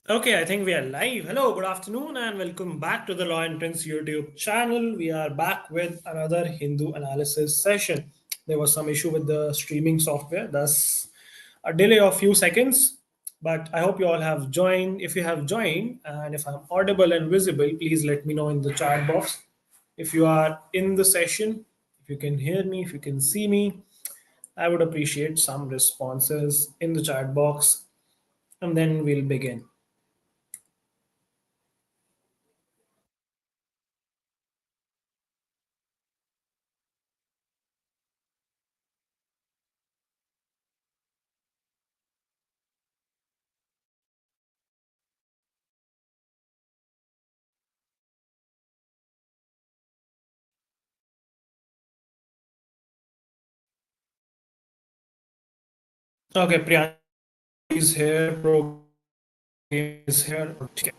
Okay, I think we are live. Hello, good afternoon, and welcome back to the Law Entrance YouTube channel. We are back with another Hindu analysis session. There was some issue with the streaming software, thus a delay of few seconds. But I hope you all have joined. If you have joined, and if I'm audible and visible, please let me know in the chat box. If you are in the session, if you can hear me, if you can see me, I would appreciate some responses in the chat box, and then we'll begin. Okay, Priyanka is here, Pro is here. Okay.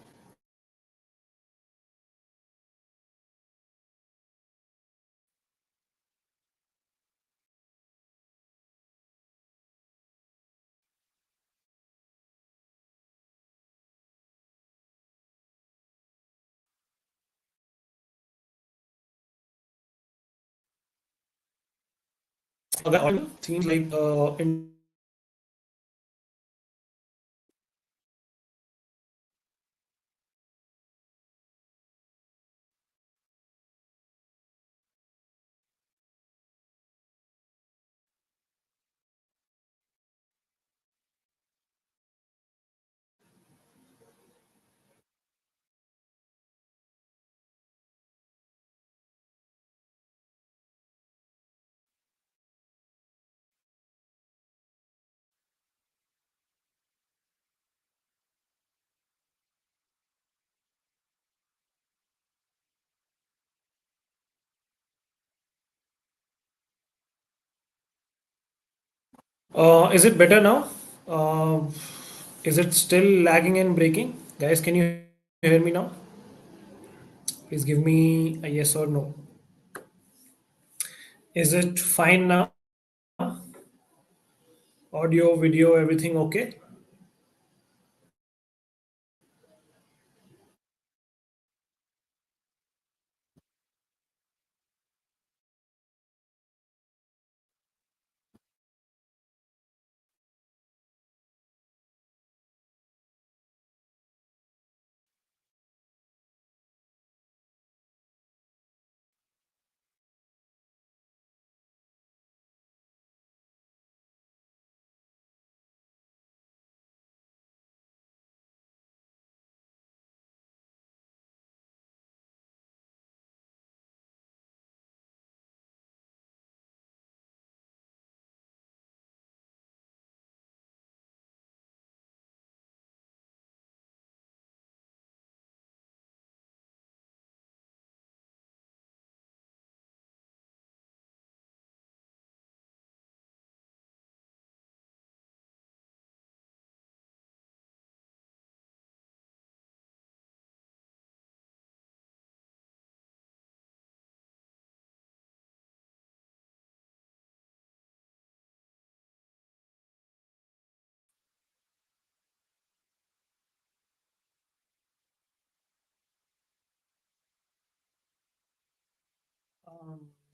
Seems like is it better now? Uh, is it still lagging and breaking? Guys, can you hear me now? Please give me a yes or no. Is it fine now? Audio, video, everything okay?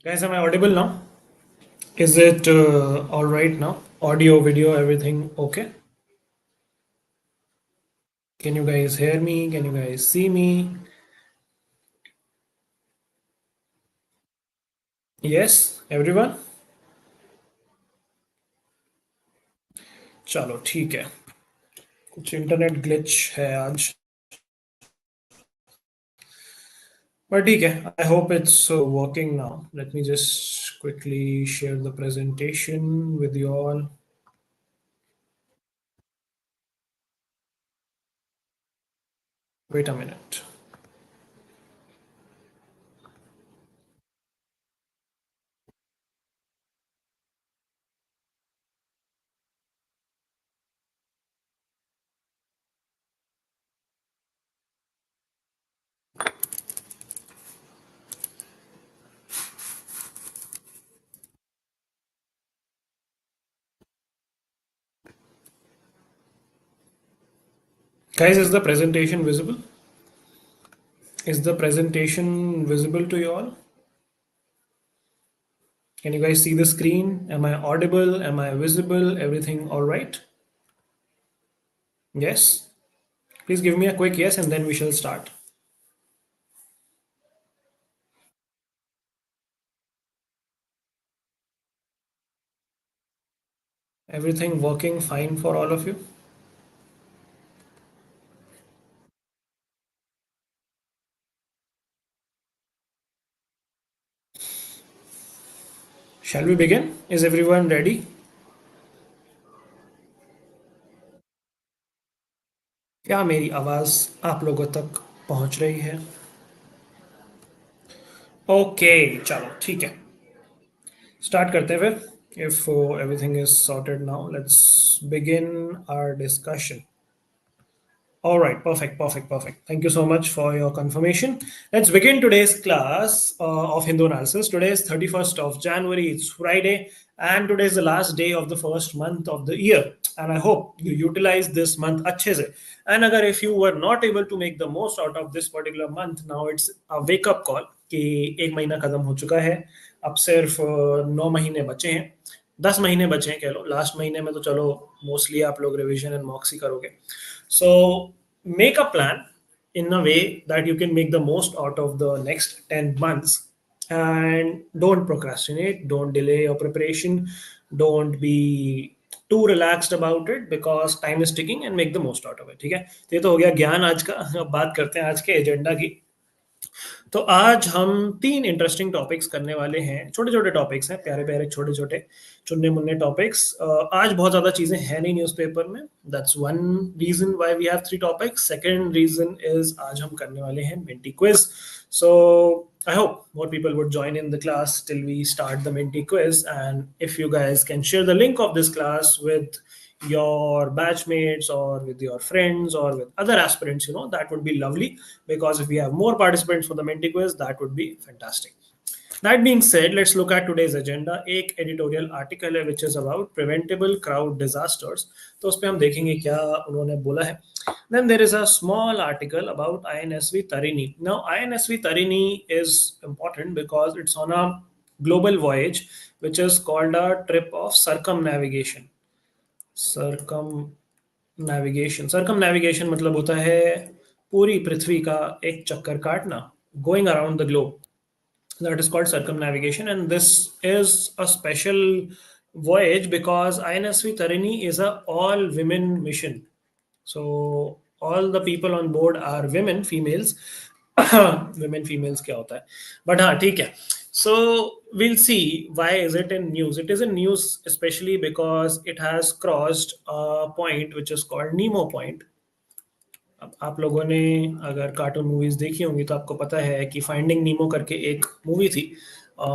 Guys, am I audible now? Is it all right now? Audio, video, everything okay? Can you guys hear me? Can you guys see me? Yes, everyone? चलो ठीक है कुछ internet glitch है आज but ठीक है I hope it's working now. Let me just quickly share the presentation with you all. Wait a minute. Guys, is the presentation visible? Is the presentation visible to you all? Can you guys see the screen? Am I audible? Am I visible? Everything all right? Yes? Please give me a quick yes and then we shall start. Everything working fine for all of you? Shall we begin? Is everyone ready? क्या मेरी आवाज़ आप लोगों तक पहुंच रही है? Okay, चलो ठीक है, स्टार्ट करते हैं फिर। If everything is sorted now, let's begin our discussion. All right, perfect, perfect, perfect. Thank you so much for your confirmation. Let's begin today's class of Hindu analysis. Today is 31st of January, it's Friday, and today is the last day of the first month of the year. And I hope you utilize this month अच्छे से. And अगर if you were not able to make the most out of this particular month, now it's a wake up call कि एक महीना खत्म हो चुका है, अब सिर्फ 9 महीने बचे हैं, 10 महीने बचे हैं कह लो। लास्ट महीने में तो चलो मोस्टली आप लोग रिविजन एंड मॉक्स ही करोगे। So make a plan in a way that you can make the most out of the next 10 months, and don't procrastinate, don't delay your preparation, don't be too relaxed about it because time is ticking, and make the most out of it। ठीक है, तो ये तो हो गया ज्ञान आज का। अब बात करते हैं आज के एजेंडा की। तो आज हम तीन इंटरेस्टिंग टॉपिक्स करने वाले हैं। छोटे छोटे टॉपिक्स हैं, प्यारे प्यारे छोटे छोटे चुन्ने मुन्ने टॉपिक्स। आज बहुत ज़्यादा चीज़ें हैं नहीं न्यूज़पेपर में। That's one reason why we have three topics. Second reason is आज हम करने वाले हैं Menti quiz. So I hope more people would join in the class till we start the Menti quiz. And if you guys can share the link of this class with your batchmates or with your friends or with other aspirants, that would be lovely, because if we have more participants for the Menti quiz, that would be fantastic. That being said, let's look at today's agenda. एक editorial article है which is about preventable crowd disasters. तो उस पे हम देखेंगे क्या उन्होंने बोला है. Then there is a small article about INSV Tarini. Now INSV Tarini is important because it's on a global voyage which is called a trip of circumnavigation. Circum navigation मतलब होता है पूरी पृथ्वी का एक चक्कर काटना, going around the globe. That is called circumnavigation, and this is a special voyage because INSV Tarini is a all women mission. So all the people on board are women, females. Women females क्या होता है, but हाँ ठीक है। So we'll see why is it in news. It is in news especially because it has crossed a point which is called Nemo Point. अब आप लोगों ने अगर कार्टून मूवीज देखी होंगी तो आपको पता है कि फाइंडिंग नीमो करके एक मूवी थी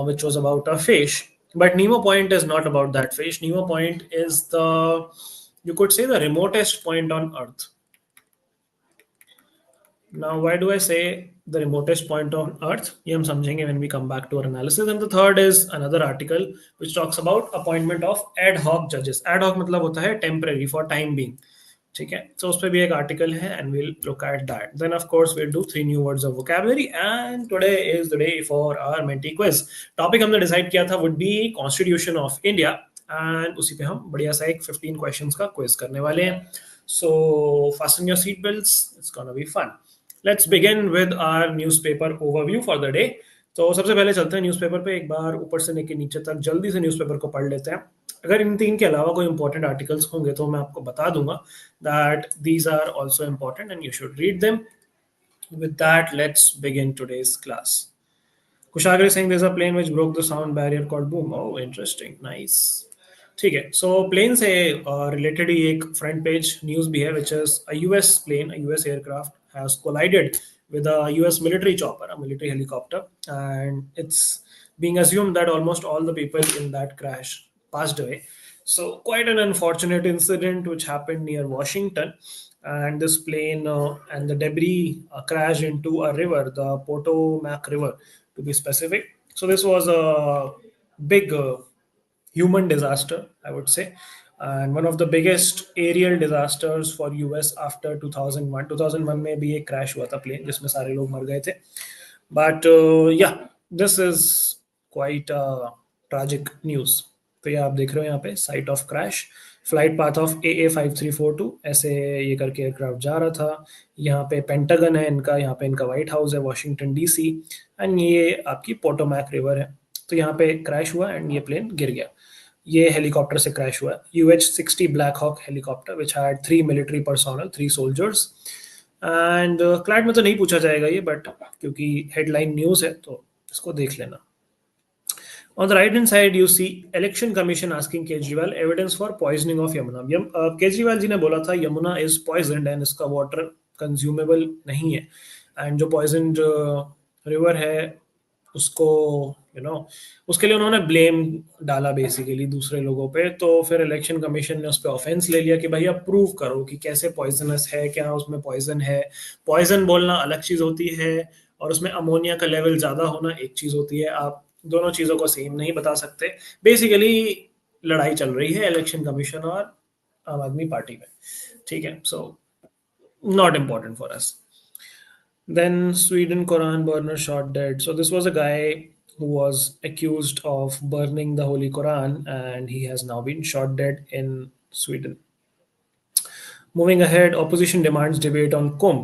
which was about a fish, but Nemo Point is not about that fish. Nemo Point is the, you could say, the remotest point on earth. Now why do I say the remotest point on earth, ये हम समझेंगे when we come back to our analysis. And the third is another article which talks about appointment of ad hoc judges. Ad hoc मतलब होता है temporary, for time being. ठीक है, तो उस पर भी एक आर्टिकल है and we'll look at that. Then of course we'll do 3 new words of vocabulary, and today is the day for our Menti quiz. Topic हमने डिसाइड किया था would be constitution of India, and उसी पे हम बढ़िया सा एक 15 questions का क्विज करने वाले हैं. So fasten your seat belts, it's gonna be fun. Let's begin with our newspaper overview for the day. तो सबसे पहले चलते हैं न्यूज़पेपर पे, एक बार ऊपर से लेके नीचे तक जल्दी से न्यूज़पेपर को पढ़ लेते हैं. अगर इन तीन के अलावा कोई इंपॉर्टेंट आर्टिकल्स होंगे तो मैं आपको बता दूंगा that these are also important and you should read them. With that, let's begin today's class. Kushagra is saying there's a plane which broke the sound barrier called boom. Oh, interesting. Nice. ठीक है, so plane से related ही एक front page news भी है which is a US plane, a US aircraft has collided with a US military chopper, a military helicopter, and it's being assumed that almost all the people in that crash passed away. So quite an unfortunate incident which happened near Washington, and this plane and the debris crashed into a river, the Potomac River to be specific. So this was a big human disaster, I would say. and one of the biggest aerial disasters for US after 2001. 2001 में भी एक crash हुआ था plane जिसमें सारे लोग मर गए थे. But yeah, this is quite tragic news. तो ये आप देख रहे हो यहाँ पे site of crash, flight path of AA5342, ऐसे ये करके एयरक्राफ्ट जा रहा था. यहाँ पे पेंटागन है इनका, यहाँ पे इनका व्हाइट हाउस है वॉशिंगटन डीसी, एंड ये आपकी पोटोमैक रिवर है. तो यहाँ पे क्रैश हुआ एंड ये प्लेन गिर गया. ये हेलीकॉप्टर से क्रैश हुआ है, UH-60 black hawk helicopter which had 3 military personnel, 3 soldiers. And CLAT में तो नहीं पूछा जाएगा ये, बट क्योंकि हेडलाइन न्यूज़ है तो इसको देख लेना. On the right hand side, you see Election Commission asking Kejriwal evidence for poisoning of Yamuna. Kejriwal ji ने बोला था यमुना is poisoned and इसका water consumable नहीं है. And जो poisoned river है उसको उसके लिए उन्होंने ब्लेम डाला बेसिकली दूसरे लोगों पे. तो फिर इलेक्शन कमीशन ने उस पर ऑफेंस ले लिया कि भाई अब प्रूव करो कि कैसे पॉइजनस है, क्या उसमें पॉइजन है. पॉइजन बोलना अलग चीज होती है और उसमें अमोनिया का लेवल ज्यादा होना एक चीज होती है. आप दोनों चीजों को सेम नहीं बता सकते. बेसिकली लड़ाई चल रही है इलेक्शन कमीशन और आम आदमी पार्टी में. ठीक है, so not important for us. Then Sweden Quran burner shot dead. So this was a guy who was accused of burning the Holy Quran and he has now been shot dead in Sweden. Moving ahead, opposition demands debate on Kumbh.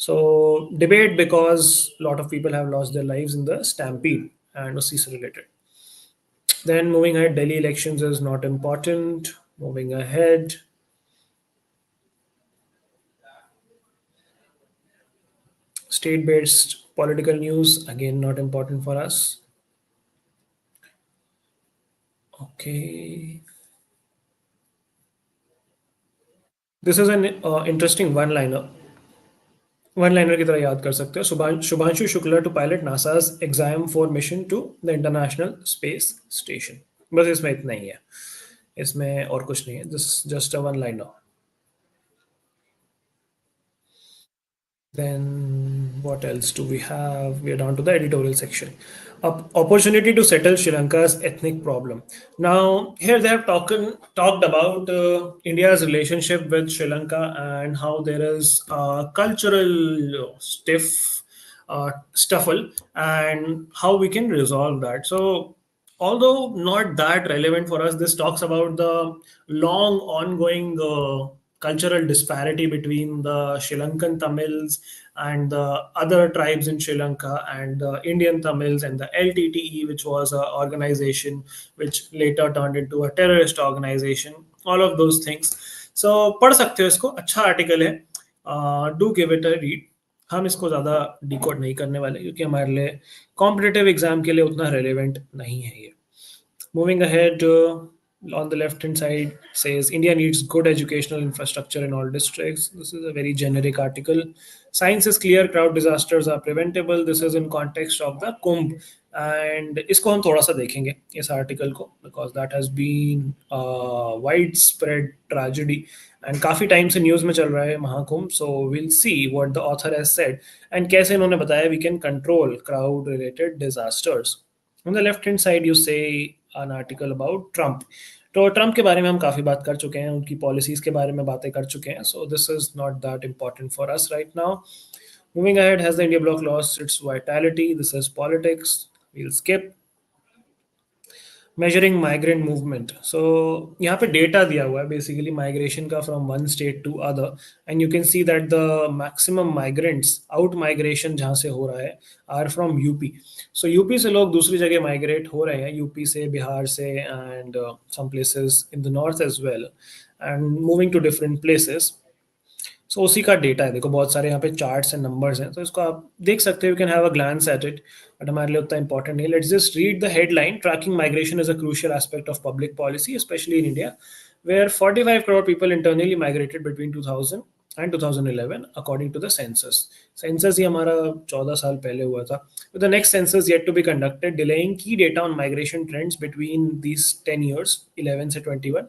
So debate because a lot of people have lost their lives in the stampede and was CIS related. Then moving ahead, Delhi elections is not important. Moving ahead, state-based political news, again not important for us. Okay. This is an interesting one-liner. One-liner की तरह याद कर सकते हो. Shubhanshu Shukla to pilot NASA's Axiom 4 mission to the International Space Station. बस इसमें इतना ही है, इसमें और कुछ नहीं है. This just a one-liner. Then what else do we have? We are down to the editorial section. Opportunity to settle Sri Lanka's ethnic problem. Now here they have talked about India's relationship with Sri Lanka and how there is cultural stiff stuffle and how we can resolve that. So although not that relevant for us, this talks about the long ongoing cultural disparity between the Sri Lankan Tamils and the other tribes in Sri Lanka and the Indian Tamils and the LTTE, which was an organization which later turned into a terrorist organization. All of those things. So पढ़ सकते हो इसको, अच्छा article है. Do give it a read. हम इसको ज़्यादा decode नहीं करने वाले क्योंकि हमारे लिए कॉम्पिटिटिव एग्जाम के लिए उतना रेलेवेंट नहीं है ये. Moving ahead, on the left hand side says India needs good educational infrastructure in all districts. This is a very generic article. Science is clear, crowd disasters are preventable. This is in context of the Kumbh. And इसको हम थोड़ा सा देखेंगे इस article को because that has been a widespread tragedy and काफी time से news में चल रहा है Mahakumbh. So we'll see what the author has said and कैसे इन्होंने बताया we can control crowd related disasters. On the left hand side you say an article about Trump. तो ट्रम्प के बारे में हम काफ़ी बात कर चुके हैं, उनकी पॉलिसीज़ के बारे में बातें कर चुके हैं. So this is not that important for us right now. Moving ahead, has the India block lost its vitality? This is politics. We'll skip. Measuring migrant movement. So यहाँ पे डेटा दिया हुआ है बेसिकली माइग्रेशन का from one state to other and you can see that the maximum migrants out migration जहाँ से हो रहा है are from UP. So UP से लोग दूसरी जगह माइग्रेट हो रहे हैं, यूपी से, बिहार से and some places in the north as well and moving to different places. So उसी का डेटा है. देखो बहुत सारे यहाँ पे चार्ट्स एंड नंबर्स हैं तो इसको आप देख सकते हो. You can have a glance at it but हमारे लिए उतना इंपॉर्टेंट नहीं. Let's just read the headline. Tracking migration is a crucial aspect of public policy specially in India where 45 crore people internally migrated between 2000 and 2011 according to the census. Census ही हमारा 14 साल पहले हुआ था. With the next census yet to be conducted, delaying key data on migration trends between these 10 years, 11 से 21,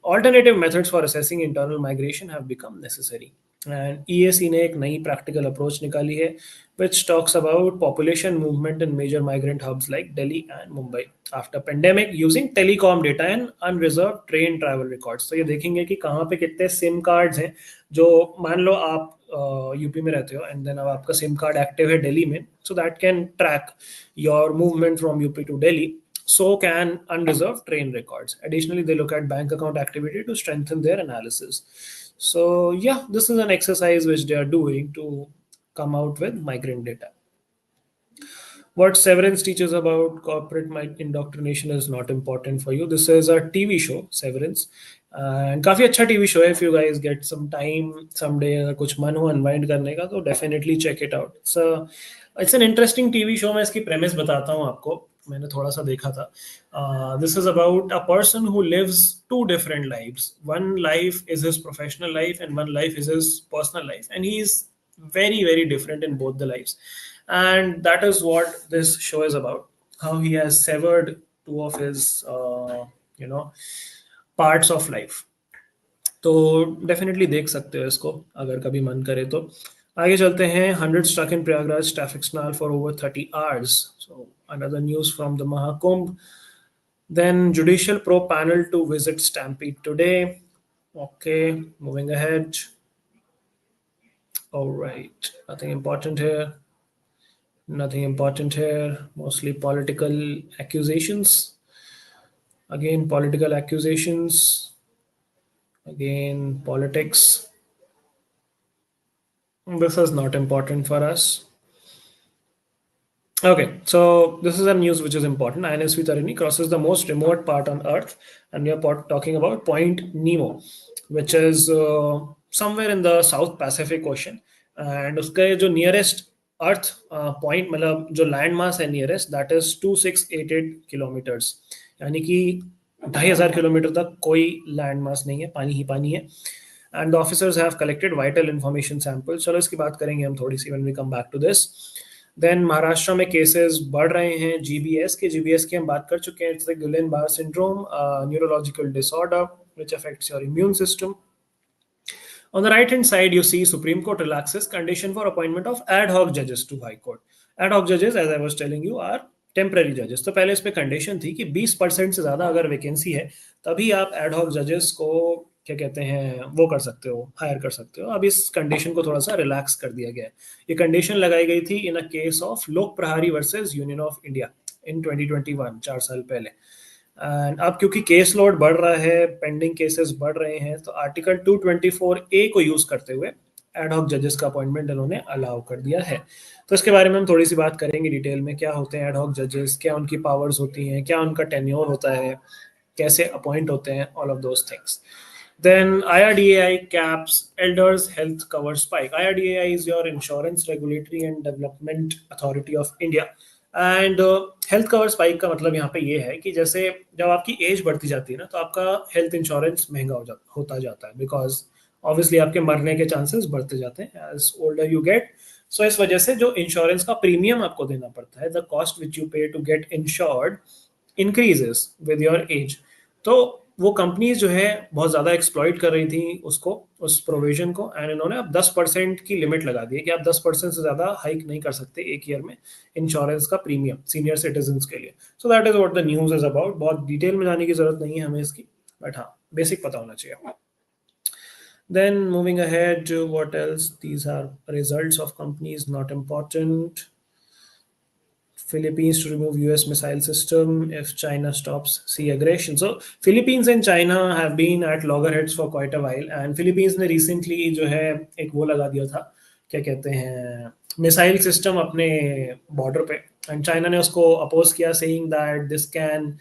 alternative methods for assessing internal migration have become necessary. And EAC ने एक नई प्रैक्टिकल अप्रोच निकाली है which talks about population movement in major migrant hubs like Delhi and Mumbai after pandemic using telecom data and unreserved train travel records. तो ये देखेंगे कि कहाँ पे कितने सिम कार्ड्स हैं जो मान लो आप यूपी में रहते हो एंड देन अब आपका सिम कार्ड एक्टिव है दिल्ली में so that can track your movement from UP to Delhi. So can unreserved train records. Additionally, they look at bank account activity to strengthen their analysis. So yeah, this is an exercise which they are doing to come out with migrant data. What Severance teaches about corporate indoctrination is not important for you. This is a TV show, Severance. And काफी अच्छा TV show है. If you guys get some time someday, अगर कुछ मन हो unwind करने का तो definitely check it out. It's an interesting TV show. मैं इसकी premise बताता हूँ आपको. मैंने थोड़ा सा देखा था. This is about a person who lives two different lives. One life is his professional life and one life is his personal life. And he is very, very different in both the lives. And that is what this show is about, how he has severed two of his you know parts of life. तो definitely देख सकते हो इसको अगर कभी मन करे तो. आगे चलते हैं. 100 stuck in Prayagraj traffic snarl for over 30 hours. So another news from the Mahakumbh. Then judicial probe panel to visit Stampede today. Okay, moving ahead. All right, nothing important here. Nothing important here. Mostly political accusations. Again, political accusations. Again, politics. This is not important for us. Okay, so this is a news which is important. INSV Tarini crosses the most remote part on Earth, and we are talking about Point Nemo, which is somewhere in the South Pacific Ocean. And उसके जो nearest Earth point मतलब जो land mass है nearest that is 2688 kilometers. यानी कि 2500 kilometre तक कोई land mass नहीं है, पानी ही पानी है. And the officers have collected vital information samples. चलो इसकी बात करेंगे हम थोड़ी सी when we come back to this. Then Maharashtra में केसेस बढ़ रहे हैं जीबीएस की हम बात कर चुके हैं. It's the Gulen bar syndrome, neurological disorder which affects your immune system. On the right hand side, you see Supreme Court relaxes condition for appointment of ad hoc judges to High Court. Ad hoc judges, as I was telling you, are temporary जजेस. तो पहले इस पे condition थी कि 20% से ज्यादा अगर वैकेंसी है तभी आप एड हॉक जजेस को क्या कहते हैं वो कर सकते हो, हायर कर सकते हो. अब इस कंडीशन को थोड़ा सा रिलैक्स कर दिया गया है. ये कंडीशन लगाई गई थी इन अ केस ऑफ लोक प्रहारी versus union of India in 2021, 4 साल पहले. एंड अब क्योंकि केस लोड बढ़ रहा है, पेंडिंग केसेस बढ़ रहे हैं, तो आर्टिकल 224A को यूज करते हुए एड हॉक जजेस का अपॉइंटमेंट इन्होंने अलाउ कर दिया है. तो इसके बारे में हम थोड़ी सी बात करेंगे डिटेल में. क्या होते हैं एड हॉक जजेस, क्या उनकी पावर्स होती हैं, क्या उनका टेन्योर होता है, कैसे अपॉइंट होते हैं, all of those things. Then IRDAI caps elders health cover spike. IRDAI is your Insurance Regulatory and Development Authority of India. And health cover spike का मतलब यहाँ पे ये है कि जैसे जब आपकी एज बढ़ती जाती है ना तो आपका हेल्थ इंश्योरेंस महंगा होता जाता है, बिकॉज ऑब्वियसली आपके मरने के चांसेस बढ़ते जाते हैं एज ओल्डर यू गेट. सो इस वजह से जो इंश्योरेंस का प्रीमियम आपको देना पड़ता है, the cost which you pay to get insured increases with your age. तो वो कंपनीज जो है बहुत ज़्यादा एक्सप्लॉइट कर रही थी उसको, उस प्रोविजन को, एंड इन्होंने अब 10% की लिमिट लगा दी है कि आप 10% से ज़्यादा हाइक नहीं कर सकते एक ईयर में इंश्योरेंस का प्रीमियम सीनियर सिटीजन्स के लिए. सो that is what the news is about. बहुत डिटेल में जाने की जरूरत नहीं है हमें इसकी, बट हाँ बेसिक पता होना चाहिए. Then moving ahead, what else? These are results of companies, not important. Philippines to remove US missile system if China stops sea aggression. So Philippines and China have been at loggerheads for quite a while, and Philippines ने recently जो है एक वो लगा दिया था, क्या कहते हैं, मिसाइल सिस्टम अपने बॉर्डर पे, एंड चाइना ने उसको अपोज किया saying that this can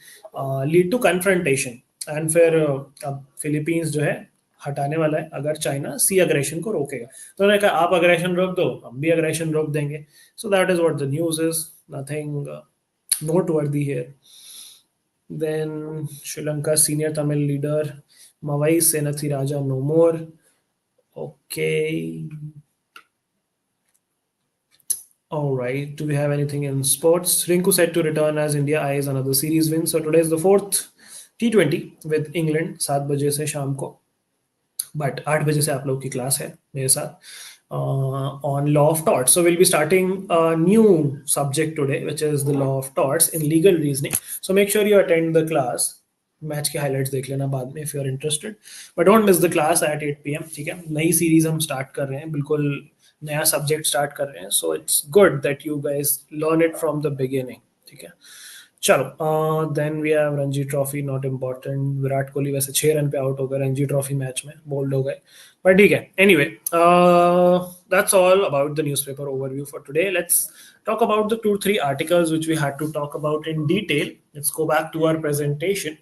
lead to confrontation. And फिर अब फिलीपींस जो है हटाने वाला है अगर चाइना सी अग्रेशन को रोकेगा. तो उन्होंने कहा आप अग्रेशन रोक दो, हम भी अग्रेशन रोक देंगे. सो that is what the news is. Nothing noteworthy here. Then Sri Lanka senior Tamil leader Mavai Senathi Raja no more. Okay. All right. Do we have anything in sports? Rinku set to return as India eyes another series win. So today is the fourth T20 with England 7 बजे से शाम को. But 8 बजे से आप लोग की class है मेरे साथ on law of torts. So we'll be starting a new subject today, which is the law of torts in legal reasoning. So make sure you attend the class. Match के highlights देख लेना बाद में if you are interested. But don't miss the class at 8 p.m. ठीक है, नई series हम start कर रहे हैं, बिल्कुल नया सब्जेक्ट स्टार्ट कर रहे हैं. So it's good that you guys learn it from the beginning. ठीक है, चलो. Then we have Ranji trophy, not important. Virat Kohli वैसे 6 रन पे आउट हो गए रणजी ट्रॉफी मैच में, बोल्ड हो गए, पर ठीक है. Anyway, that's all about the newspaper overview for today. Let's talk about the 2 3 articles which we had to talk about in detail. Let's go back to our presentation.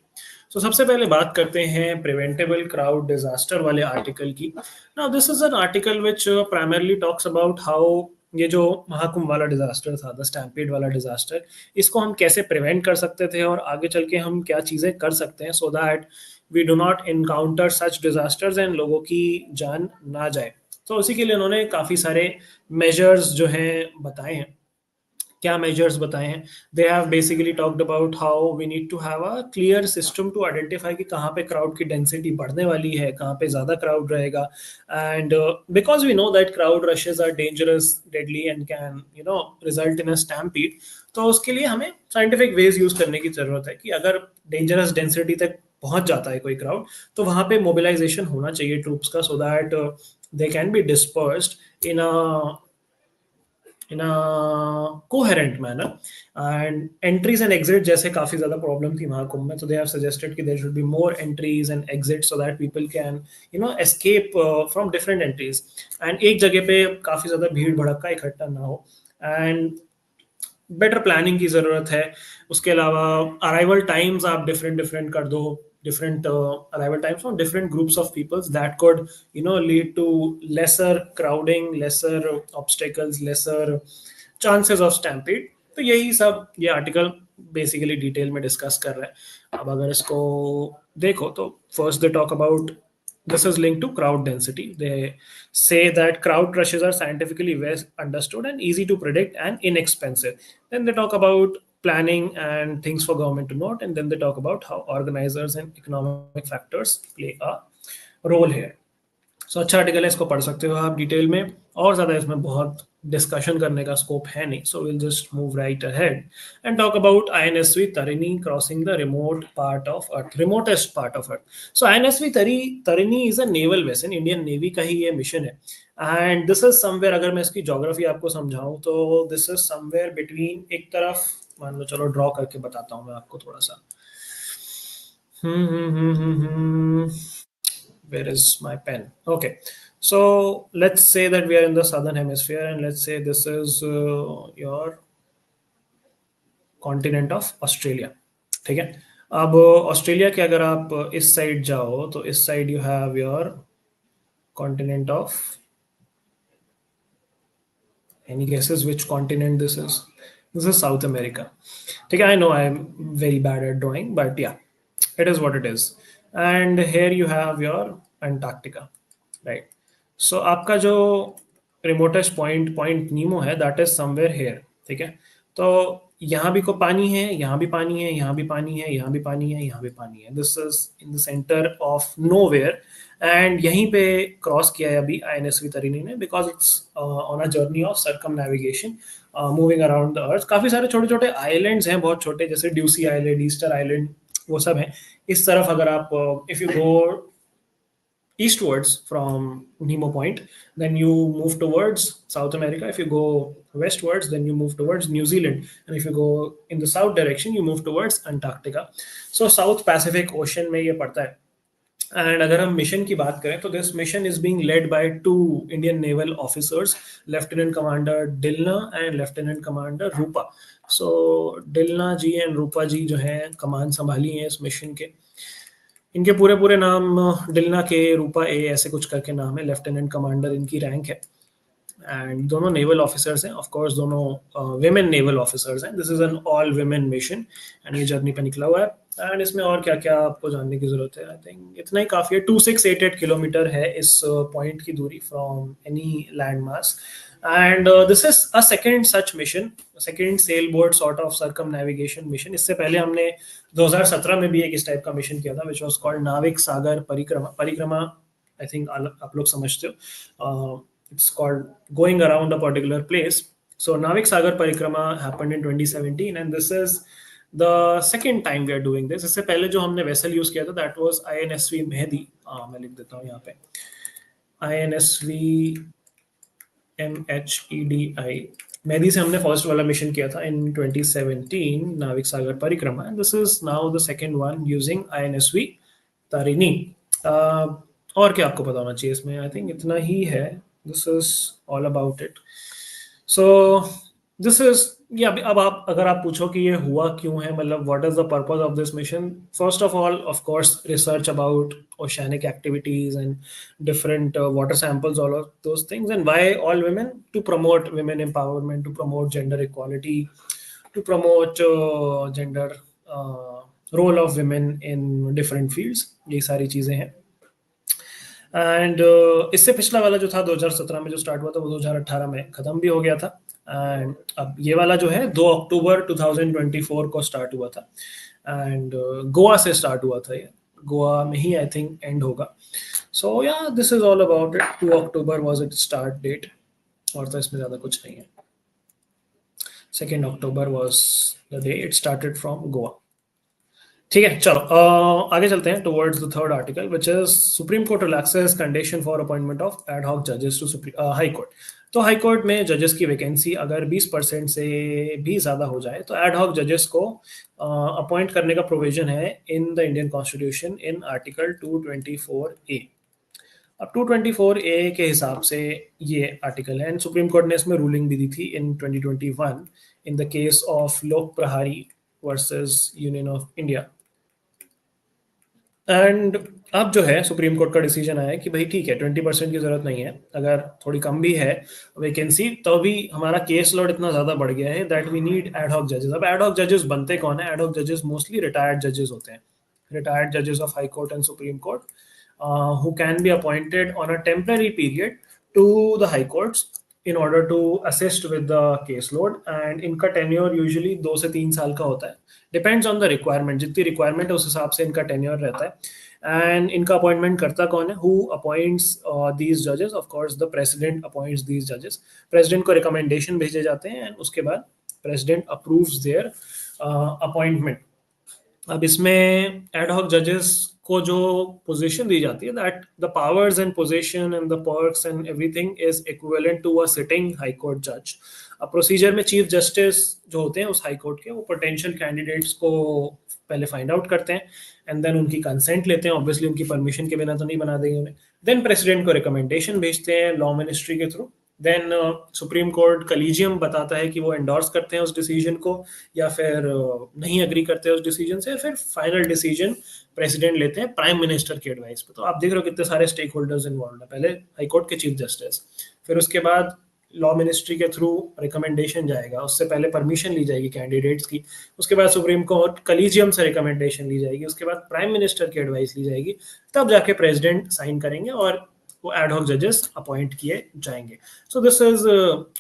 So सबसे पहले बात करते हैं प्रिवेंटेबल क्राउड डिजास्टर वाले article की. Now this is an article which primarily talks about how ये जो महाकुंभ वाला डिजास्टर था, द स्टैम्पेड वाला डिजास्टर, इसको हम कैसे प्रिवेंट कर सकते थे और आगे चल के हम क्या चीजें कर सकते हैं so that we do not encounter such disasters and लोगों की जान ना जाए. तो उसी के लिए उन्होंने काफी सारे मेजर्स जो हैं बताए हैं. क्या मेजर्स बताए हैं? They have basically talked about how we need to have a clear system to identify कि कहाँ पे क्राउड की डेंसिटी बढ़ने वाली है, कहाँ पे ज्यादा क्राउड रहेगा. And because we know that crowd rushes are dangerous, deadly and can result in a stampede. तो उसके लिए हमें साइंटिफिक वेज यूज करने की जरूरत है कि अगर डेंजरस डेंसिटी तक पहुंच जाता है कोई क्राउड, तो वहां पे मोबिलाइजेशन होना चाहिए ट्रूप्स का, so that they can be dispersed in a coherent manner. And entries and exit जैसे काफी ज्यादा प्रॉब्लम थी महाकुंभ में, तो दे हैव सजेस्टेड कि there should be more entries and exit so that people can escape from different entries, and एक जगह पे काफी ज्यादा भीड़ भड़का इकट्ठा ना हो. एंड बेटर प्लानिंग की जरूरत है. उसके अलावा अराइवल टाइम्स आप डिफरेंट डिफरेंट कर दो, different arrival times from different groups of peoples, that could lead to lesser crowding, lesser obstacles, lesser chances of stampede. तो यही सब ये आर्टिकल बेसिकली डिटेल में डिस्कस कर रहा है. अब अगर इसको देखो तो first they talk about, this is linked to crowd density. They say that crowd rushes are scientifically well understood and easy to predict and inexpensive. Then they talk about planning and things for government to note, and then they talk about how organizers and economic factors play a role here. सो अच्छा article है, इसको पढ़ सकते हो आप detail में, और ज़्यादा इसमें बहुत डिस्कशन करने का स्कोप है नहीं. So will just move right ahead and talk about INSV Tarini crossing the remote part of earth, remotest part of earth. So INSV Tarini is a naval vessel, Indian navy का ही ये मिशन है. And this is somewhere, अगर मैं इसकी geography आपको समझाऊं तो दिस इज समवेयर बिटवीन, एक तरफ मान लो, चलो ड्रॉ करके बताता हूँ मैं आपको थोड़ा सा. Where is my pen? Okay, so let's say that we are in the southern hemisphere, and let's say this is your continent of Australia. ठीक है, अब ऑस्ट्रेलिया के अगर आप इस साइड जाओ तो इस side you have your continent of, any guesses which continent this is? This is South America. ठीक है, I know I am very bad at drawing, but yeah, it is what it is. And here you have your Antarctica, right? So आपका जो remotest point नीमो है, that is somewhere here. ठीक है, तो यहाँ भी को पानी है, यहाँ भी पानी है, यहाँ भी पानी है, यहाँ भी पानी है, यहाँ भी पानी है. This is in the centre of nowhere, and यहीं पे क्रॉस किया है अभी आईएनएसवी तरिणी ने, because it's on a journey of circum navigation moving around the earth. काफी सारे छोटे छोटे आइलैंड्स हैं, बहुत छोटे, जैसे ड्यूसी आइलैंड, ईस्टर आइलैंड, वो सब हैं. इस तरफ अगर आप if you go eastwards from Nemo Point, then you move towards South America. If you go westwards, then you move towards New Zealand. And if you go in the south direction, you move towards Antarctica. So South Pacific Ocean में ये पड़ता है. And अगर हम mission की बात करें तो this mission is being led by 2 Indian naval officers, lieutenant commander Dilna and lieutenant commander Roopa. So Dilna ji and Roopa ji जो हैं कमान संभाली हैं इस मिशन के. इनके पूरे पूरे नाम डिलना के, रूपा ए, ऐसे कुछ करके नाम है. लेफ्टिनेंट कमांडर इनकी रैंक है, एंड दोनों नेवल ऑफिसर्स हैं. ऑफ कोर्स दोनों विमेन नेवल ऑफिसर्स हैं. This is an all women mission, and ये जर्नी पे निकला हुआ है. एंड इसमें और क्या क्या आपको जानने की जरूरत है, आई थिंक इतना ही काफी है. 2688 किलोमीटर है इस पॉइंट की दूरी from any land mass. And this is a second such mission, second sail boat sort of circum navigation mission. इससे पहले हमने 2017 में भी एक इस टाइप का मिशन किया था, विच वॉज कॉल्ड नाविक सागर परिक्रमा. आई थिंक आप लोग समझते हो. It's called going around a particular place. So Navik Sagar Parikrama happened in 2017, and this is the second time we are doing this. इससे पहले जो हमने वेसल यूज किया था that was INSV मेहदी. मैं लिख देता हूँ यहाँ पे INSV MEDI. मेहदी से हमने फर्स्ट वाला मिशन किया था इन 2017 नाविक सागर परिक्रमा, and this is now the second one using INSV Tarini. और क्या आपको पता होना चाहिए इसमें? आई थिंक इतना ही है. This is all about it. So this is, या अब आप अगर आप पूछो कि ये हुआ क्यों है, मतलब what is the purpose of this mission, first of all of course research about oceanic activities and different water samples, all of those things. And why all women? To promote women empowerment, to promote gender equality, to promote gender role of women in different fields. ये सारी चीज़ें हैं. And इससे पिछला वाला जो था 2017 में जो स्टार्ट हुआ था वो 2018 में ख़त्म भी हो गया था. एंड अब ये वाला जो है 2 अक्टूबर 2024 को स्टार्ट हुआ था. एंड गोवा से स्टार्ट हुआ था. ये गोवा में ही आई थिंक एंड होगा. सो या this is all about it. 2 October was it start date, और तो इसमें ज़्यादा कुछ नहीं है. 2 October was the day it started from Goa. ठीक है, चलो आगे चलते हैं towards the third article, which is supreme court relaxes condition for appointment of ad hoc जजेस टू हाई कोर्ट. तो हाई कोर्ट में जजेस की वैकेंसी अगर 20% से भी ज़्यादा हो जाए तो एड हॉक जजेस को अपॉइंट करने का प्रोविजन है in the Indian constitution in article 224A. अब 224A के हिसाब से ये आर्टिकल है, एंड सुप्रीम कोर्ट ने इसमें रूलिंग भी दी थी इन 2021 इन द केस ऑफ लोक प्रहारी versus union of India. And अब जो है सुप्रीम कोर्ट का डिसीजन आया कि भाई ठीक है, 20% की जरूरत नहीं है, अगर थोड़ी कम भी है वैकेंसी तो भी हमारा केस लोड इतना ज़्यादा बढ़ गया है that we need add hoc जजेस. अब एड हॉक जजेस बनते कौन है? एड हॉक जजेस मोस्टली रिटायर्ड जजेस होते हैं, रिटायर्ड जजेस of high court and supreme court who can be appointed on a temporary period to the high courts in order to assist with the caseload. And इनका tenure usually 2 से 3 साल का होता है, depends on the requirement. जितनी requirement है उस हिसाब से इनका tenure रहता है. And इनका appointment करता कौन है? Who appoints these judges? Of course the president appoints these judges. President को recommendation भेजे जाते हैं and उसके बाद president approves their appointment. अब इसमें एड हॉक जजेस को जो पोजीशन दी जाती है that the powers and position and the perks and everything is equivalent to a sitting high court जज. अब प्रोसीजर में चीफ जस्टिस जो होते हैं उस हाई कोर्ट के, वो पोटेंशियल कैंडिडेट्स को पहले फाइंड आउट करते हैं एंड देन उनकी कंसेंट लेते हैं. ऑब्वियसली उनकी परमिशन के बिना तो नहीं बना देंगे उन्हें. देन प्रेसिडेंट को रिकमेंडेशन भेजते हैं लॉ मिनिस्ट्री के through. Then supreme court collegium बताता है कि वो एंडोर्स करते हैं उस डिसीजन को या फिर नहीं एग्री करते हैं उस डिसीजन से. फिर फाइनल डिसीजन प्रेसिडेंट लेते हैं प्राइम मिनिस्टर के एडवाइस पे. तो आप देख रहे हो कितने सारे स्टेक होल्डर्स इन्वॉल्व हैं. पहले हाई कोर्ट के चीफ जस्टिस, फिर उसके बाद लॉ मिनिस्ट्री के थ्रू रिकमेंडेशन जाएगा, उससे पहले परमिशन ली जाएगी कैंडिडेट्स की, उसके बाद सुप्रीम कोर्ट कलीजियम से रिकमेंडेशन ली जाएगी, उसके बाद प्राइम मिनिस्टर की एडवाइस ली जाएगी, तब जाके प्रेसिडेंट साइन करेंगे और वो एड हॉक जजेस अपॉइंट किए जाएंगे. So this is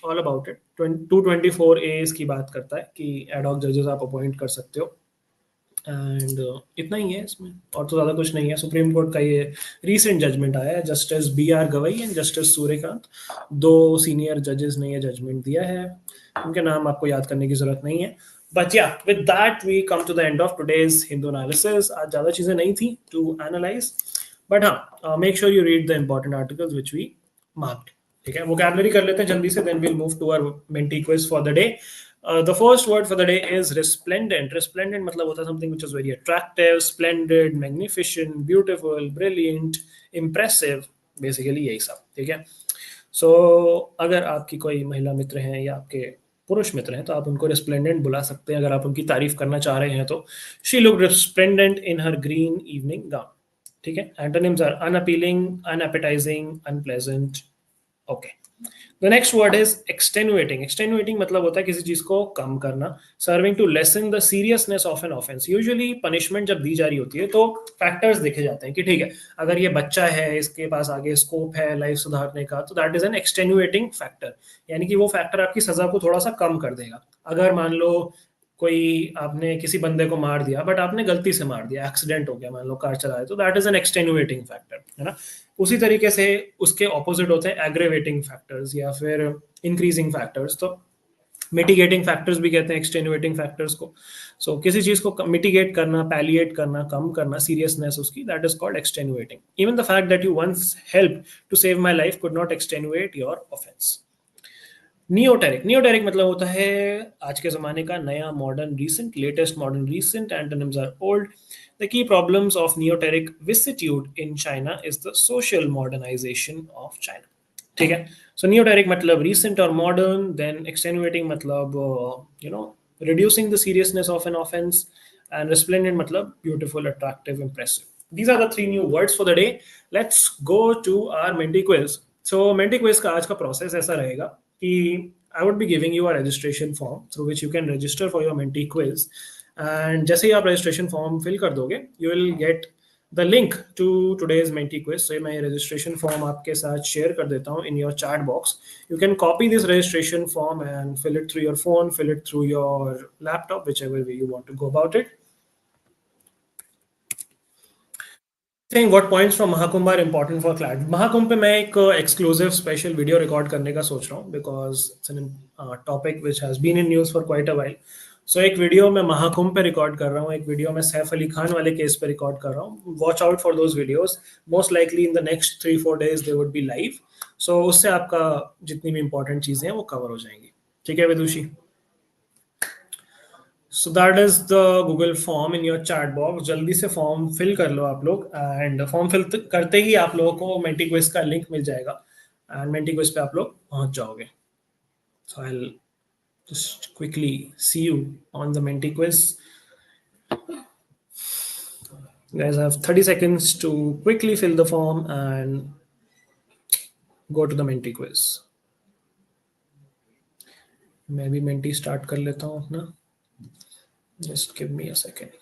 all about it. 224A इसकी बात करता है कि एड हॉक जजेस आप अपॉइंट कर सकते हो. एंड इतना ही है इसमें, और तो ज़्यादा कुछ नहीं है. सुप्रीम कोर्ट का ये रीसेंट जजमेंट आया है. Justice BR Gavai and justice Suryakant, 2 senior जजेस ने ये जजमेंट दिया है. उनके नाम आपको याद करने की जरूरत नहीं है. But yeah, with that we come to the end of today's Hindu analysis. आज ज़्यादा चीज़ें नहीं थी to analyze. But हाँ, make sure you read the important articles which we marked. ठीक है, vocabulary कर लेते हैं जल्दी से, then we'll move to our Menti quiz for the day. The first word for the day is resplendent. Resplendent मतलब होता है something which is very attractive, splendid, magnificent, beautiful, brilliant, impressive, basically यही सब. ठीक है. So अगर आपकी कोई महिला मित्र हैं या आपके पुरुष मित्र हैं तो आप उनको resplendent बुला सकते हैं अगर आप उनकी तारीफ करना चाह रहे हैं तो. She looked resplendent in her green evening gown. ठीक है. Antonyms are unappealing, unappetizing, unpleasant. Okay. The next word is extenuating. Extenuating मतलब होता है किसी चीज को कम करना. Serving to lessen the seriousness of an offense. Usually punishment जब दी जा रही होती है तो factors देखे जाते हैं कि ठीक है, अगर ये बच्चा है, इसके पास आगे स्कोप है लाइफ सुधारने का, तो that is an extenuating factor. यानी कि वो फैक्टर आपकी सजा को थोड़ा सा कम कर देगा. अगर मान लो कोई आपने किसी बंदे को मार दिया बट आपने गलती से मार दिया, एक्सीडेंट हो गया, मान लो कार चला रहे तो दैट इज एन एक्सटेनुएटिंग फैक्टर, है ना। उसी तरीके से उसके ऑपोजिट होते हैं एग्रेवेटिंग फैक्टर्स या फिर इंक्रीजिंग फैक्टर्स। तो मिटिगेटिंग फैक्टर्स भी कहते हैं एक्सटेनुएटिंग फैक्टर्स को। सो किसी चीज को मिटिगेट करना, पैलिएट करना, कम करना सीरियसनेस उसकी, that is called extenuating. Even the fact that you once help to save my life could not extenuate your offence. Neoteric, neoteric मतलब होता है आज के जमाने का नया modern recent, latest modern recent, antonyms are old. The key problems of neoteric vicissitude in China is the social modernisation of China. ठीक है। सो नियोटेरिक मतलब रीसेंट और मॉडर्न, देन एक्सटेनुएटिंग मतलब you know reducing the seriousness of an offence, and resplendent मतलब beautiful, attractive, impressive. These are the three new words for the day. Let's go to our Menti quiz. So Menti quiz का आज का process ऐसा रहेगा कि I would be giving you a registration form through which you can register for your Menti quiz. And जैसे ही आप registration form fill कर दोगे, you will get the link to today's Menti quiz. So मैं registration form आपके साथ share कर देता हूँ in your chat box. You can copy this registration form and fill it through your phone, fill it through your laptop, whichever way you want to go about it. Saying what points from Mahakumbh are important for CLAT. Mahakumbh पे मैं एक exclusive special video record करने का सोच रहा हूँ because it's an topic which has been in news for quite a while. सो एक वीडियो मैं महाकुंभ पे रिकॉर्ड कर रहा हूँ, एक वीडियो मैं सैफ अली खान वाले केस पे रिकॉर्ड कर रहा हूँ। Watch out for those videos, most likely in the next 3-4 days they would be live. So उससे आपका जितनी भी इंपॉर्टेंट चीज़ें हैं वो कवर हो जाएंगी। ठीक है Vidushi? So that is the Google form in your chat box. जल्दी से फॉर्म फिल कर लो आप लोग, एंड फॉर्म फिल करते ही आप लोगों को मेंटी क्विज का लिंक मिल जाएगा एंड मेंटी क्विज पे आप लोग पहुंच जाओगे। सो आई just quickly see you on the Menti quiz. You guys have 30 seconds to quickly fill the form and go to the Menti quiz. मैं भी Menti start कर लेता हूँ अपना. Just give me a second.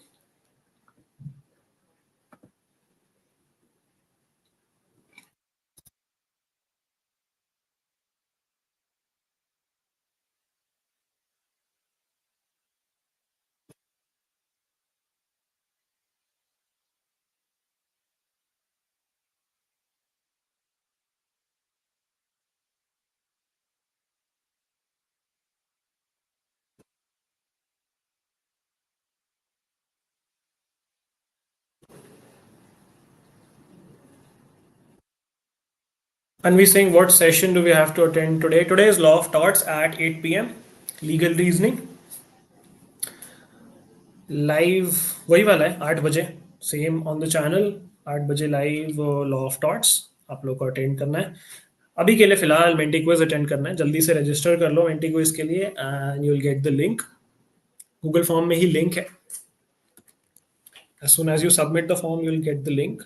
And we saying what session do we have to attend today? Today is Law of Torts at 8 p.m. Legal reasoning. Live वही वाला है 8 बजे, सेम ऑन द चैनल। 8 बजे live law of thoughts आप लोग को attend करना है। अभी के लिए फिलहाल मेंटी क्विज अटेंड करना है। जल्दी से रजिस्टर कर लो मेंटी क्विज के लिए and you will get the link. Google form में ही लिंक है। As soon as you submit the form you will get the link.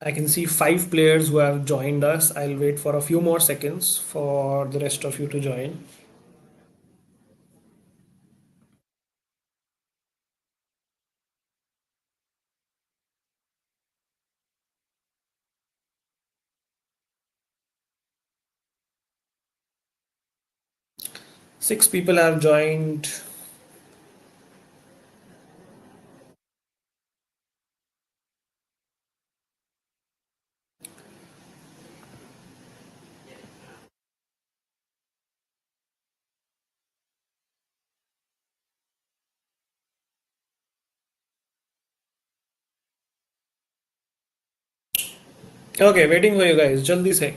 I can see 5 players who have joined us. I'll wait for a few more seconds for the rest of you to join. Six people have joined. Okay, waiting for you guys. जल्दी से.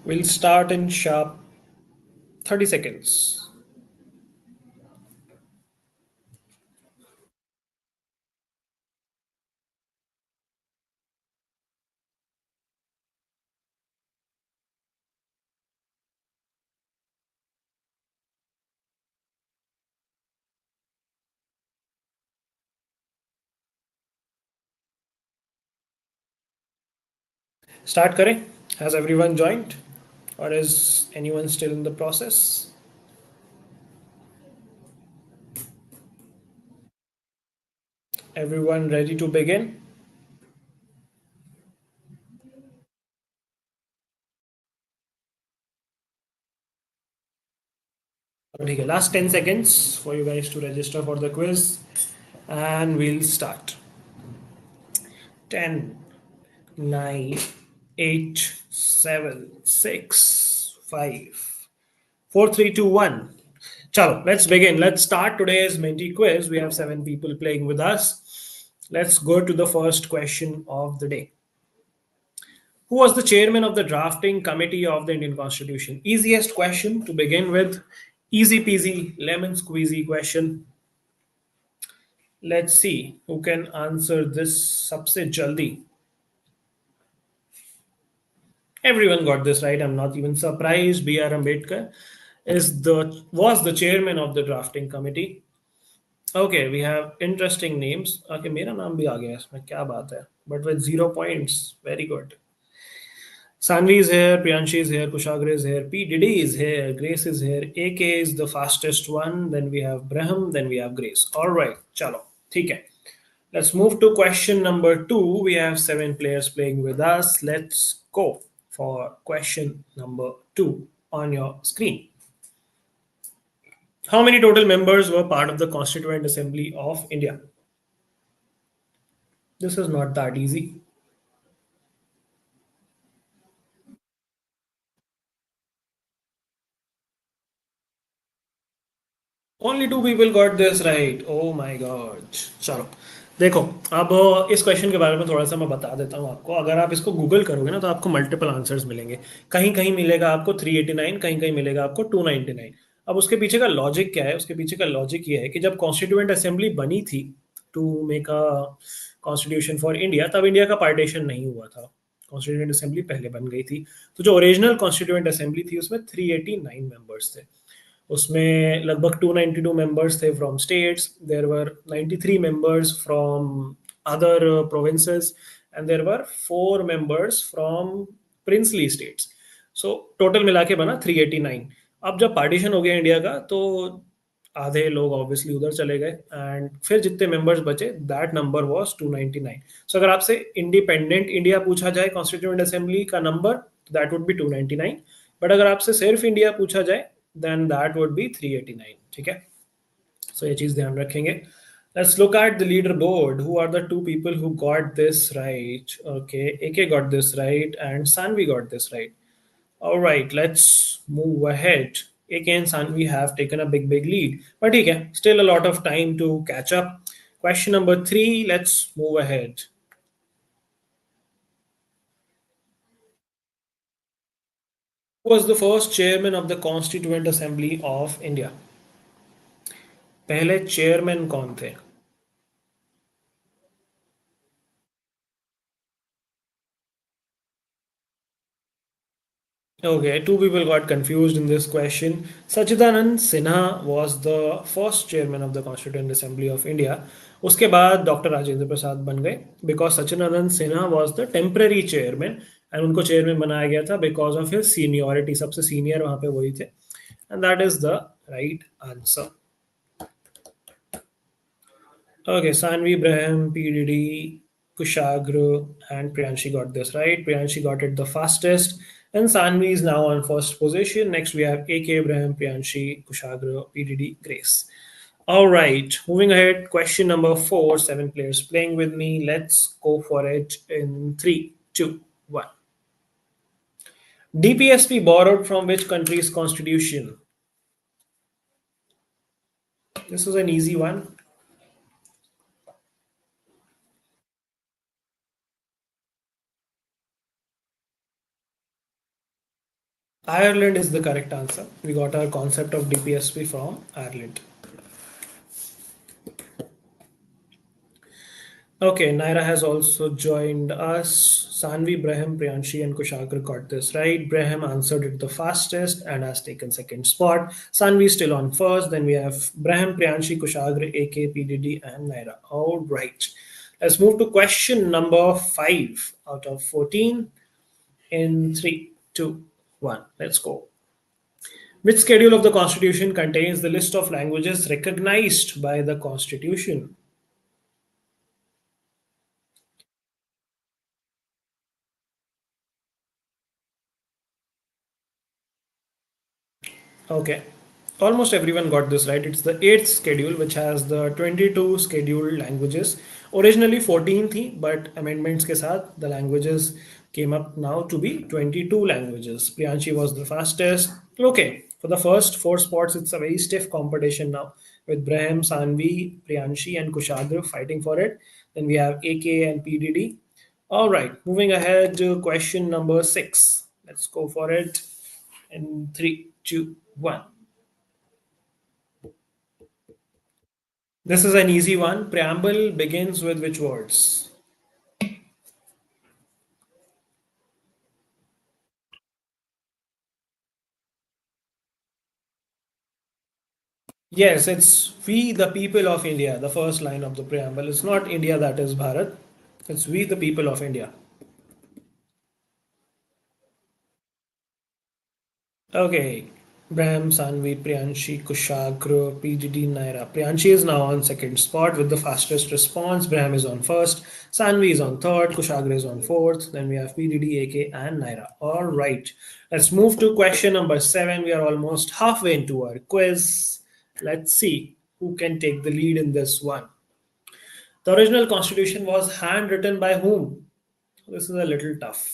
We'll start in sharp 30 seconds. Start करें? Has everyone joined? Or is anyone still in the process? Everyone ready to begin? Okay, last 10 seconds for you guys to register for the quiz and we'll start. 10, 9, 8, 7, 6, 5, 4, 3, 2, 1. Chalo, let's begin. Let's start today's Menti quiz. We have 7 people playing with us. Let's go to the first question of the day. Who was the chairman of the drafting committee of the Indian Constitution? Easiest question to begin with. Easy peasy, lemon squeezy question. Let's see who can answer this सबसे jaldi. Everyone got this right. I'm not even surprised. B.R. Ambedkar was the chairman of the drafting committee. Okay, we have interesting names. Okay, मेरा नाम भी आ गया इसमें क्या बात है? But with 0 points, very good. Sanvi is here, Priyanshi is here, Kushagra is here, P. Diddy is here, Grace is here, AK is the fastest one, then we have Braham, then we have Grace. All right, chalo, theek hai. Let's move to question number 2. We have 7 players playing with us. Let's go for question number 2 on your screen. How many total members were part of the Constituent Assembly of India? This is not that easy. Only 2 people got this right. Oh my god. चलो देखो अब इस question के बारे में थोड़ा सा मैं बता देता हूँ आपको. अगर आप इसको गूगल करोगे ना तो आपको मल्टीपल आंसर्स मिलेंगे. कहीं कहीं मिलेगा आपको 389, कहीं कहीं मिलेगा आपको 299. अब उसके पीछे का लॉजिक क्या है? उसके पीछे का लॉजिक ये है कि जब कॉन्स्टिट्यूएंट असेंबली बनी थी to make a constitution for India, तब इंडिया का पार्टीशन नहीं हुआ था. कॉन्स्टिट्यूएंट असेंबली पहले बन गई थी. तो जो ओरिजिनल कॉन्स्टिट्यूएंट असेंबली थी उसमें 389 मेंबर्स थे. उसमें लगभग 292 मेंबर्स थे from states. There were 93 members from other provinces and there were 4 members from princely states. So total मिला के बना 389. अब जब पार्टीशन हो गया इंडिया का तो आधे लोग ऑब्वियसली उधर चले गए एंड फिर जितने मेंबर्स बचे दैट नंबर वाज 299. सो अगर आपसे इंडिपेंडेंट इंडिया पूछा जाए कॉन्स्टिट्यूएंट असेंबली का number, that would be 299. But अगर आपसे सिर्फ इंडिया पूछा जाए then that would be 389. ठीक है, so ये चीज ध्यान रखेंगे. Let's look at the leaderboard. Who are the 2 people who got this right? Okay, AK got this right and Sanvi got this right. All right, let's move ahead. AK and Sanvi have taken a big lead, but ठीक है, still a lot of time to catch up. Question number 3. Let's move ahead. Who was the first chairman of the Constituent Assembly of India? पहले chairman कौन थे? Okay, 2 people got confused in this question. Sachidanand Sinha was the first chairman of the Constituent Assembly of India. उसके बाद doctor Rajendra Prasad बन गए because Sachchidanand Sinha was the temporary chairman and उनको chairman बनाया गया था बिकॉज ऑफ हिज सीनियरिटी. सबसे senior वहां पे वही थे and that is the right answer. Okay, Sanvi, Braham, PDD, Kushagra, and Priyanshi got this right. Priyanshi got it the fastest, and Sanvi is now on first position. Next, we have AK, Braham, Priyanshi, Kushagra, PDD, Grace. All right, moving ahead. Question number 4. 7 players playing with me. Let's go for it in 3, 2, 1. DPSP borrowed from which country's constitution? This is an easy one. Ireland is the correct answer. We got our concept of DPSP from Ireland. Okay, Naira has also joined us. Sanvi, Braham, Priyanshi, and Kushagra got this right. Braham answered it the fastest and has taken second spot. Sanvi is still on first. Then we have Braham, Priyanshi, Kushagra, AK, PDD, and Naira. All right. Let's move to question number 5 out of 14. In three, two, one, let's go. Which schedule of the Constitution contains the list of languages recognized by the Constitution? Okay. Almost everyone got this right. It's the eighth schedule, which has the 22 scheduled languages. Originally 14 थी, but amendments के साथ the languages came up now to be 22 languages. Priyanshi was the fastest. Okay, for the first four spots, it's a very stiff competition now with Braham, Sanvi, Priyanshi, and Kushagra fighting for it. Then we have AK and PDD. All right, moving ahead to question number six. Let's go for it in three, two, one. This is an easy one. Preamble begins with which words? Yes, it's we the people of India, the first line of the preamble. It's not India that is Bharat. It's we the people of India. Okay. Brahm, Sanvi, Priyanshi, Kushagra, PDD, Naira. Priyanshi is now on second spot with the fastest response. Brahm is on first. Sanvi is on third. Kushagra is on fourth. Then we have PDD, AK, and Naira. All right. Let's move to question number seven. We are almost halfway into our quiz. Let's see who can take the lead in this one. The original constitution was handwritten by whom? This is a little tough.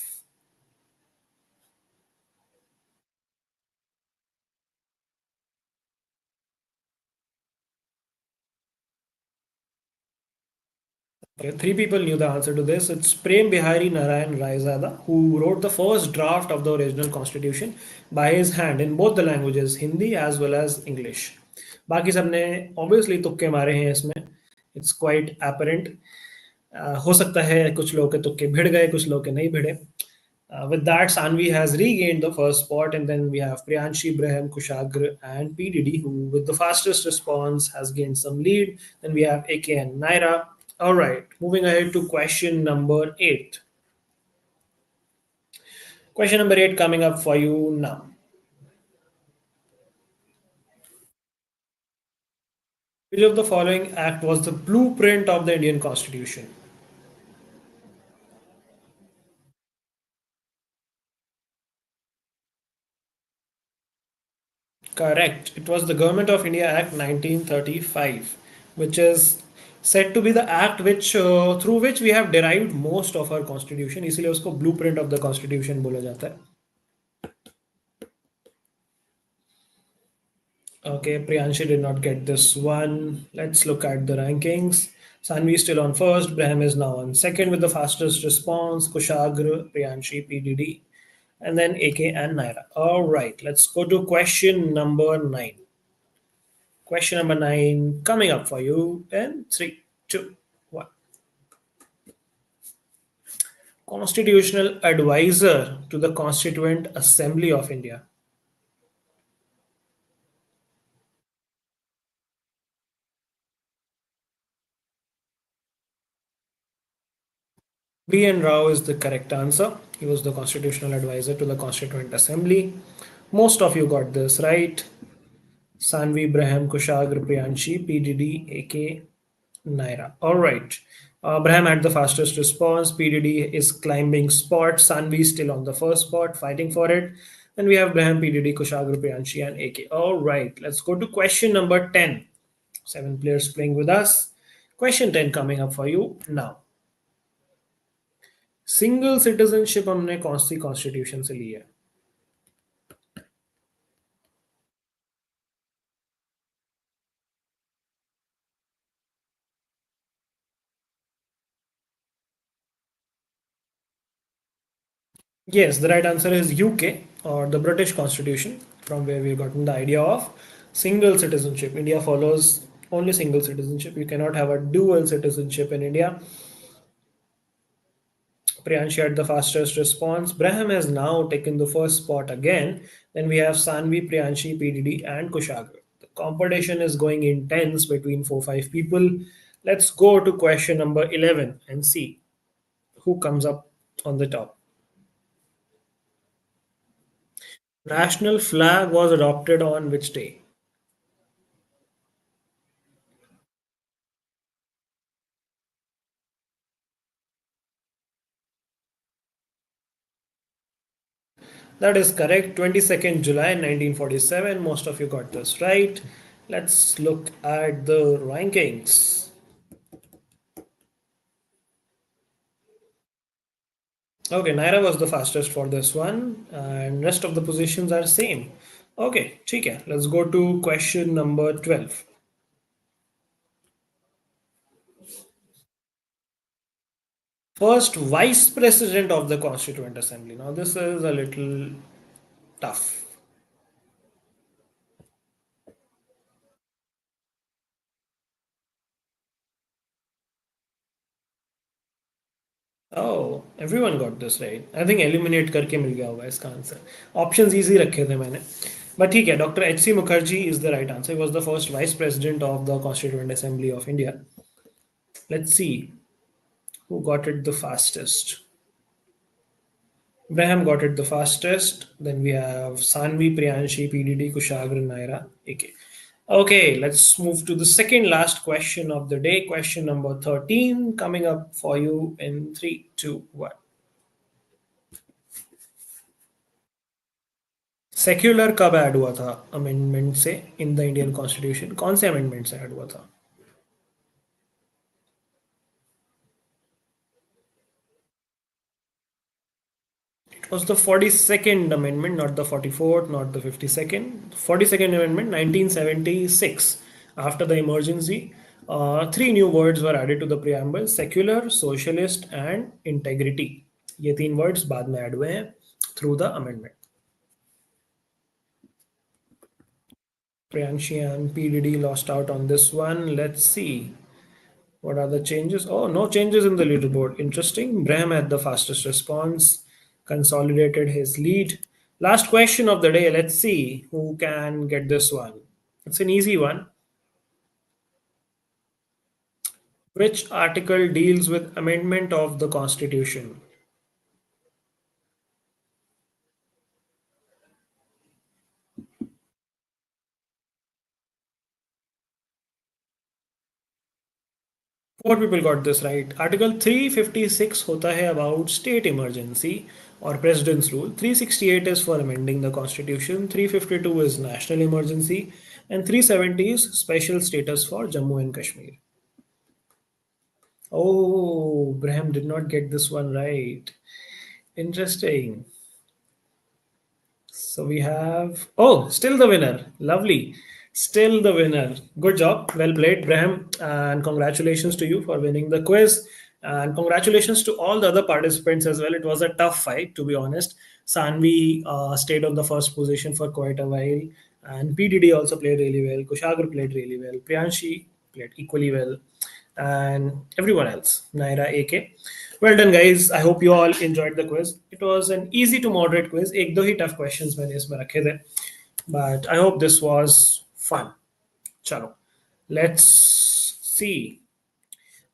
Okay, three people knew the answer to this. It's Prem Bihari Narayan Raizada, who wrote the first draft of the original constitution by his hand in both the languages, Hindi as well as English. बाकी सबने obviously तुक्के मारे हैं इसमें. It's quite apparent. हो सकता है कुछ लोगों के तुक्के भिड़ गए, कुछ लोगों के नहीं भिड़े. With that, Sanvi has regained the first spot, and then we have Priyanshi, Braham, Kushagra, and PDD, who, with the fastest response, has gained some lead. Then we have AK and Naira. All right, moving ahead to question number eight. Question number eight coming up for you now. Which of the following act was the blueprint of the Indian Constitution? Correct. It was the Government of India Act 1935, which is said to be the act which through which we have derived most of our constitution. इसलिए उसको blueprint of the constitution बोला जाता है. Okay, Priyanshi did not get this one. Let's look at the rankings. Sanvi is still on first. Braham is now on second with the fastest response. Kushagra, Priyanshi, PDD, and then AK and Naira. All right, let's go to question number nine. Question number nine coming up for you in three, two, one. Constitutional advisor to the Constituent Assembly of India. B.N. Rao is the correct answer. He was the constitutional advisor to the Constituent Assembly. Most of you got this right. Sanvi, Braham, Kushagra, Priyanshi, PDD, AK, Naira. All right. Braham had the fastest response. PDD is climbing spot. Sanvi is still on the first spot, fighting for it. Then we have Braham, PDD, Kushagra, Priyanshi, and AK. All right. Let's go to question number 10. Seven players playing with us. Question 10 coming up for you now. Single citizenship हमने कौन सी constitution से ली है? Yes, the right answer is UK or the British Constitution, from where we've gotten the idea of single citizenship. India follows only single citizenship. You cannot have a dual citizenship in India. Priyanshi had the fastest response. Braham has now taken the first spot again. Then we have Sanvi, Priyanshi, PDD, and Kushagra. The competition is going intense between 4 5 people. Let's go to question number 11 and see who comes up on the top. National flag was adopted on which day? That is correct. 22nd July 1947. Most of you got this right. Let's look at the rankings. Okay, Naira was the fastest for this one, and rest of the positions are same. Okay, ठीक है. Let's go to question number 12. First vice president of the Constituent Assembly. Now, this is a little tough. Oh, everyone got this right. I think eliminate करके मिल गया होगा इसका answer. Options easy रखे थे मैंने. But ठीक है, Dr. H.C. Mukherjee is the right answer. He was the first vice president of the Constituent Assembly of India. Let's see who got it the fastest. Braham got it the fastest. Then we have Sanvi, Priyanshi, PDD, Kushagra, Naira, AK. Okay, let's move to the second last question of the day. Question number 13 coming up for you in 3, 2, 1. Secular कब add हुआ था amendment से in the Indian constitution? कौन से amendment से add हुआ था? It was the 42nd amendment, not the 44th, not the 52nd. 42nd amendment, 1976. After the emergency, three new words were added to the preamble: secular, socialist, and integrity. ये तीन words बाद में add हुए हैं through the amendment. Priyanshi and PDD lost out on this one. Let's see. What are the changes? Oh, no changes in the leaderboard. Interesting. Braham had the fastest response, consolidated his lead. Last question of the day. Let's see who can get this one. It's an easy one. Which article deals with amendment of the Constitution? Four people got this right. Article 356 होता है about state emergency or president's rule. 368 is for amending the constitution. 352 is national emergency. And 370 is special status for Jammu and Kashmir. Oh, Braham did not get this one right. Interesting. So we have, oh, still the winner. Lovely. Still the winner. Good job. Well played, Braham. And congratulations to you for winning the quiz. And congratulations to all the other participants as well. It was a tough fight, to be honest. Sanvi stayed on the first position for quite a while. And PDD also played really well. Kushagar played really well. Priyanshi played equally well. And everyone else, Naira, AK. Well done, guys. I hope you all enjoyed the quiz. It was an easy to moderate quiz. एक दो ही tough questions मैंने इसमें रखे थे. But I hope this was fun. चलो, let's see.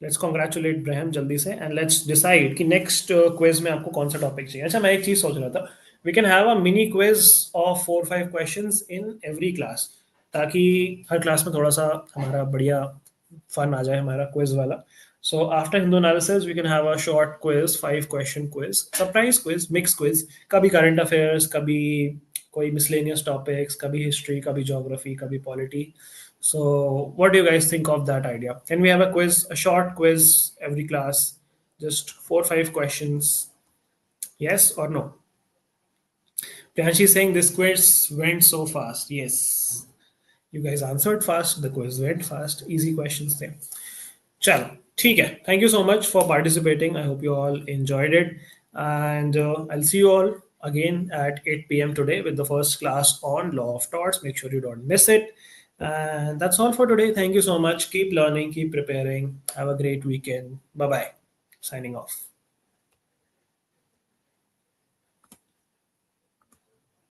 Let's congratulate ब्राहम जल्दी से and let's decide कि नेक्स्ट क्विज में आपको कौन सा टॉपिक चाहिए. अच्छा, मैं एक चीज सोच रहा था, we can have a mini quiz of 4-5 questions in every class, ताकि हर क्लास में थोड़ा सा हमारा बढ़िया फन आ जाए हमारा क्विज वाला. So after Hindu analysis we can have a short quiz, 5 question quiz, surprise quiz, mix quiz, कभी करंट अफेयर्स, कभी कोई मिसलेनियस टॉपिक्स, कभी हिस्ट्री, कभी ज्योग्राफी, कभी polity. So, what do you guys think of that idea? Can we have a quiz, a short quiz every class? Just 4-5 questions. Yes or no? Priyanshi is saying this quiz went so fast. Yes. You guys answered fast. The quiz went fast. Easy questions there. Chalo. ठीक है. Thank you so much for participating. I hope you all enjoyed it. And I'll see you all again at 8 p.m. today with the first class on Law of Torts. Make sure you don't miss it. And that's all for today. Thank you so much. Keep learning, keep preparing. Have a great weekend. Bye bye. Signing off.